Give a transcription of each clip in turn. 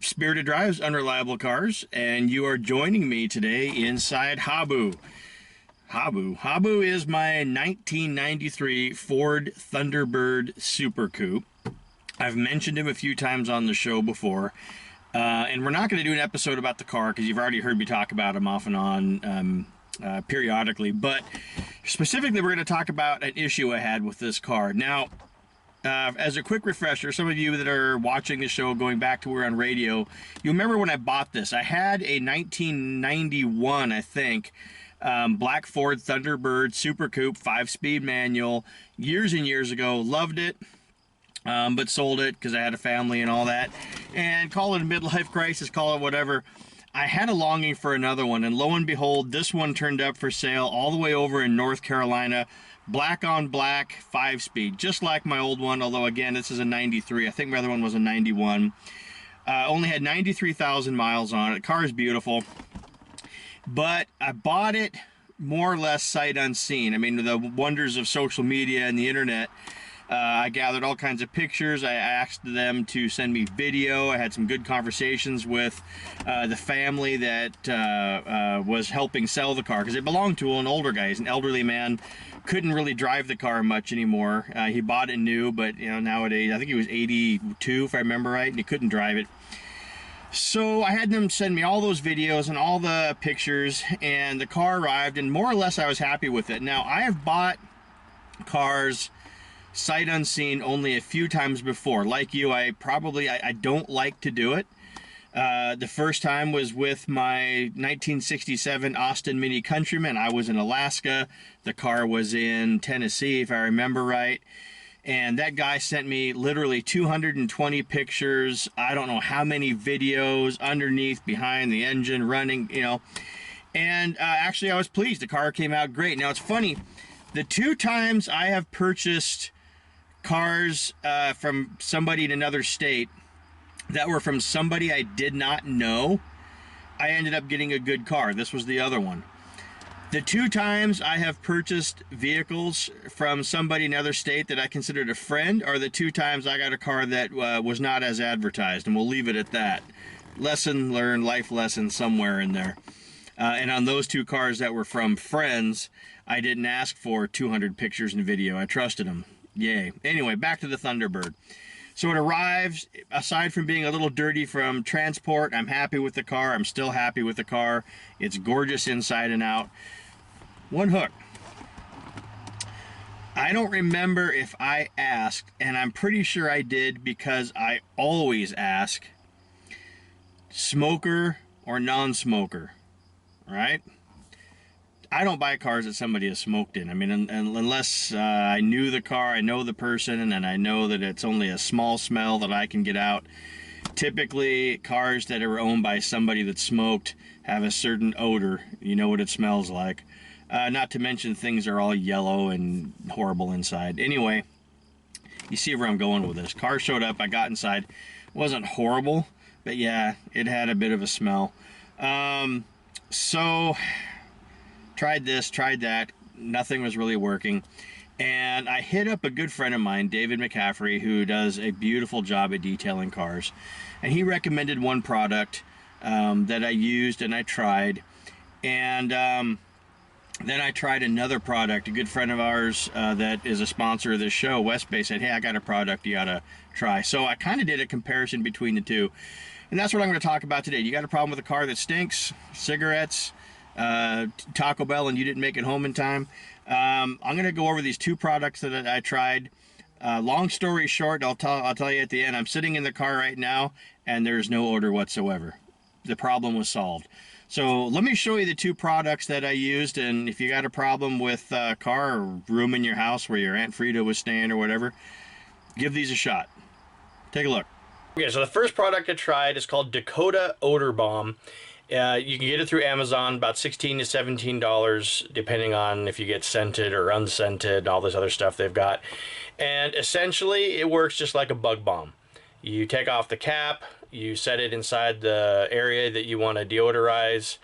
Spirited Drive's Unreliable Cars, and you are joining me today inside Habu. Habu is my 1993 Ford Thunderbird Super Coupe. I've mentioned him a few times on the show before, and we're not going to do an episode about the car because you've already heard me talk about him off and on periodically, but specifically we're going to talk about an issue I had with this car. Now, as a quick refresher, some of you that are watching the show going back to where on radio, you remember when I bought this. I had a 1991, I think, black Ford Thunderbird Super Coupe 5-speed manual years and years ago. Loved it, but sold it because I had a family and all that. And call it a midlife crisis, call it whatever. I had a longing for another one, and lo and behold, this one turned up for sale all the way over in North Carolina. Black on black, 5-speed, just like my old one, although again, this is a 93. I think my other one was a 91. Only had 93,000 miles on it. The car is beautiful, but I bought it more or less sight unseen. I mean, the wonders of social media and the internet. I gathered all kinds of pictures. I asked them to send me video. I had some good conversations with the family that was helping sell the car because it belonged to an older guy. He's an elderly man, couldn't really drive the car much anymore. He bought it new, but you know, nowadays I think he was 82 if I remember right, and he couldn't drive it. So I had them send me all those videos and all the pictures, and the car arrived, and more or less I was happy with it. Now, I have bought cars sight unseen only a few times before. Like you, I don't like to do it. The first time was with my 1967 Austin Mini Countryman. I was in Alaska. The car was in Tennessee, if I remember right. And that guy sent me literally 220 pictures. I don't know how many videos underneath, behind the engine, running, you know. And actually, I was pleased. The car came out great. Now, it's funny. The two times I have purchased cars from somebody in another state that were from somebody I did not know, I ended up getting a good car. This was the other one. The two times I have purchased vehicles from somebody in another state that I considered a friend are the two times I got a car that was not as advertised, and we'll leave it at that. Lesson learned, life lesson somewhere in there. And on those two cars that were from friends, I didn't ask for 200 pictures and video. I trusted them. Yay. Anyway, back to the Thunderbird. So it arrives. Aside from being a little dirty from transport, I'm happy with the car. I'm still happy with the car. It's gorgeous inside and out. One hook. I don't remember if I asked, and I'm pretty sure I did because I always ask, smoker or non-smoker, right? I don't buy cars that somebody has smoked in. I mean, unless I knew the car, I know the person, and I know that it's only a small smell that I can get out. Typically, cars that are owned by somebody that smoked have a certain odor. You know what it smells like. Not to mention things are all yellow and horrible inside. Anyway, you see where I'm going with this. Car showed up, I got inside. It wasn't horrible, but yeah, it had a bit of a smell. So tried this, tried that, nothing was really working. And I hit up a good friend of mine, David McCaffrey, who does a beautiful job at detailing cars. And he recommended one product that I used and I tried. And then I tried another product. A good friend of ours that is a sponsor of this show, West Bay, said, hey, I got a product you ought to try. So I kind of did a comparison between the two. And that's what I'm going to talk about today. You got a problem with a car that stinks, cigarettes, Taco Bell, and you didn't make it home in time. I'm going to go over these two products that I tried. Long story short, I'll tell you at the end. I'm sitting in the car right now, and there's no odor whatsoever. The problem was solved. So let me show you the two products that I used, and if you got a problem with a car or room in your house where your Aunt Frida was staying or whatever, give these a shot. Take a look. Okay, so the first product I tried is called Dakota Odor Bomb. You can get it through Amazon, about $16 to $17, depending on if you get scented or unscented, all this other stuff they've got. And essentially, it works just like a bug bomb. You take off the cap, you set it inside the area that you want to deodorize,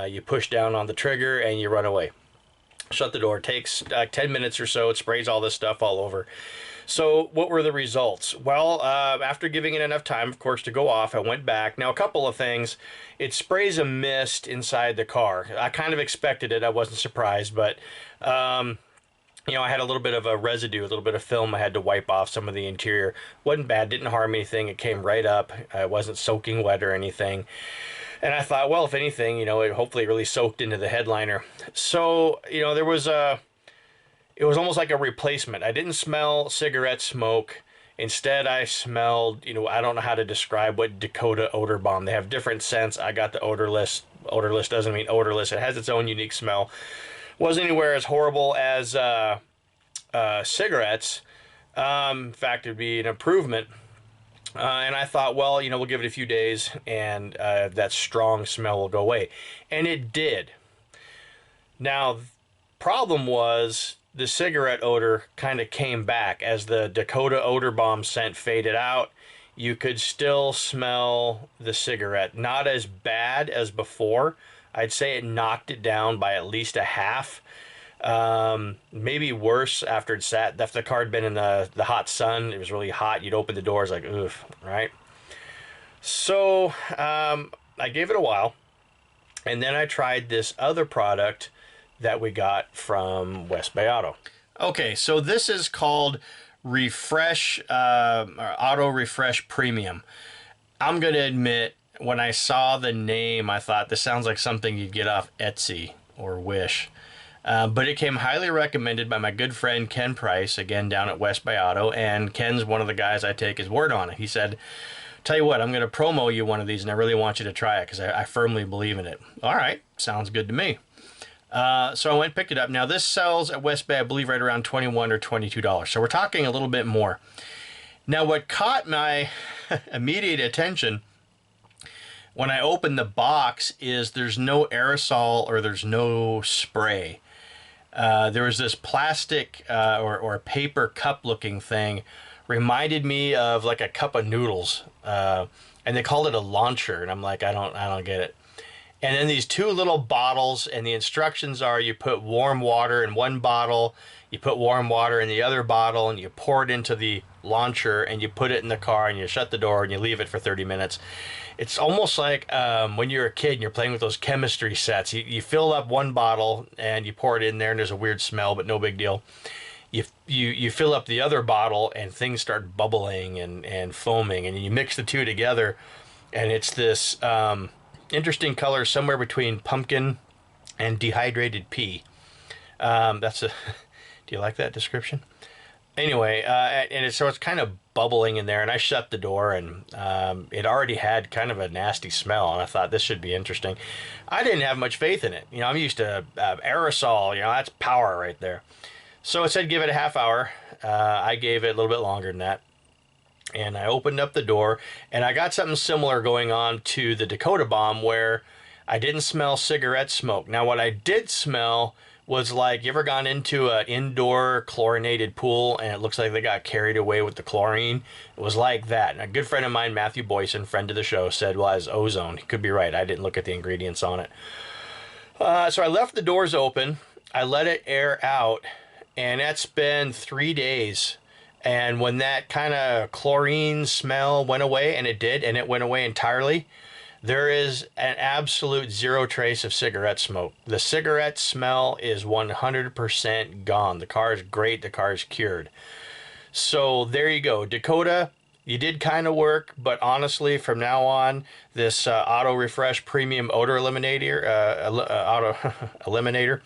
you push down on the trigger, and you run away. Shut the door. It takes 10 minutes or so. It sprays all this stuff all over. So what were the results? Well, after giving it enough time, of course, to go off, I went back. Now, a couple of things. It sprays a mist inside the car. I kind of expected it. I wasn't surprised, but you know, I had a little bit of a residue, a little bit of film I had to wipe off some of the interior. Wasn't bad, didn't harm anything. It came right up. It wasn't soaking wet or anything. And I thought, well, if anything, you know, it hopefully really soaked into the headliner. So, you know, it was almost like a replacement. I didn't smell cigarette smoke. Instead, I smelled, you know, I don't know how to describe what Dakota odor bomb. They have different scents. I got the odorless. Odorless doesn't mean odorless. It has its own unique smell. Wasn't anywhere as horrible as cigarettes. In fact, it'd be an improvement. And I thought, well, you know, we'll give it a few days and that strong smell will go away. And it did. Now, problem was the cigarette odor kind of came back as the Dakota odor bomb scent faded out. You could still smell the cigarette. Not as bad as before. I'd say it knocked it down by at least a half. Maybe worse after it sat. If the car had been in the hot sun, it was really hot. You'd open the doors like, oof, right? So I gave it a while. And then I tried this other product that we got from West Bay Auto. Okay, so this is called Refresh, Auto Refresh Premium. I'm going to admit, when I saw the name, I thought this sounds like something you'd get off Etsy or Wish. But it came highly recommended by my good friend Ken Price, again down at West Bay Auto, and Ken's one of the guys I take his word on it. He said, tell you what, I'm going to promo you one of these, and I really want you to try it because I firmly believe in it. All right, sounds good to me. So I went and picked it up. Now this sells at West Bay, I believe, right around $21 or $22. So we're talking a little bit more. Now what caught my immediate attention when I opened the box is there's no aerosol or there's no spray. There was this plastic or paper cup looking thing, reminded me of like a cup of noodles, and they called it a launcher, and I'm like, I don't get it. And then these two little bottles, and the instructions are you put warm water in one bottle, you put warm water in the other bottle, and you pour it into the launcher, and you put it in the car, and you shut the door, and you leave it for 30 minutes. It's almost like when you're a kid and you're playing with those chemistry sets. You fill up one bottle, and you pour it in there, and there's a weird smell, but no big deal. You fill up the other bottle, and things start bubbling and foaming, and you mix the two together, and it's this interesting color somewhere between pumpkin and dehydrated pea. Do you like that description? Anyway, so it's kind of bubbling in there, and I shut the door, and it already had kind of a nasty smell, and I thought this should be interesting. I didn't have much faith in it. You know, I'm used to aerosol, you know, that's power right there. So it said give it a half hour. I gave it a little bit longer than that. And I opened up the door, and I got something similar going on to the Dakota Bomb where I didn't smell cigarette smoke. Now, what I did smell was like, you ever gone into an indoor chlorinated pool and it looks like they got carried away with the chlorine? It was like that. And a good friend of mine, Matthew Boyson, friend of the show, said, well, it's ozone. He could be right. I didn't look at the ingredients on it. So I left the doors open. I let it air out, and that's been 3 days. And when that kind of chlorine smell went away, and it did, and it went away entirely, there is an absolute zero trace of cigarette smoke. The cigarette smell is 100% gone. The car is great. The car is cured. So there you go. Dakota, you did kind of work, but honestly, from now on, this Auto Refresh Premium Odor Eliminator, Auto Eliminator,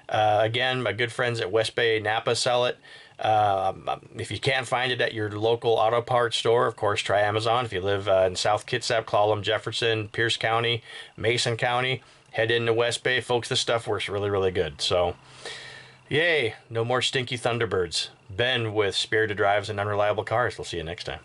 again, my good friends at West Bay Napa sell it. If you can't find it at your local auto parts store, of course, try Amazon. If you live in South Kitsap, Clallam, Jefferson, Pierce County, Mason County, head into West Bay. Folks, this stuff works really, really good. So, yay, no more stinky Thunderbirds. Ben with Spirited Drives and Unreliable Cars. We'll see you next time.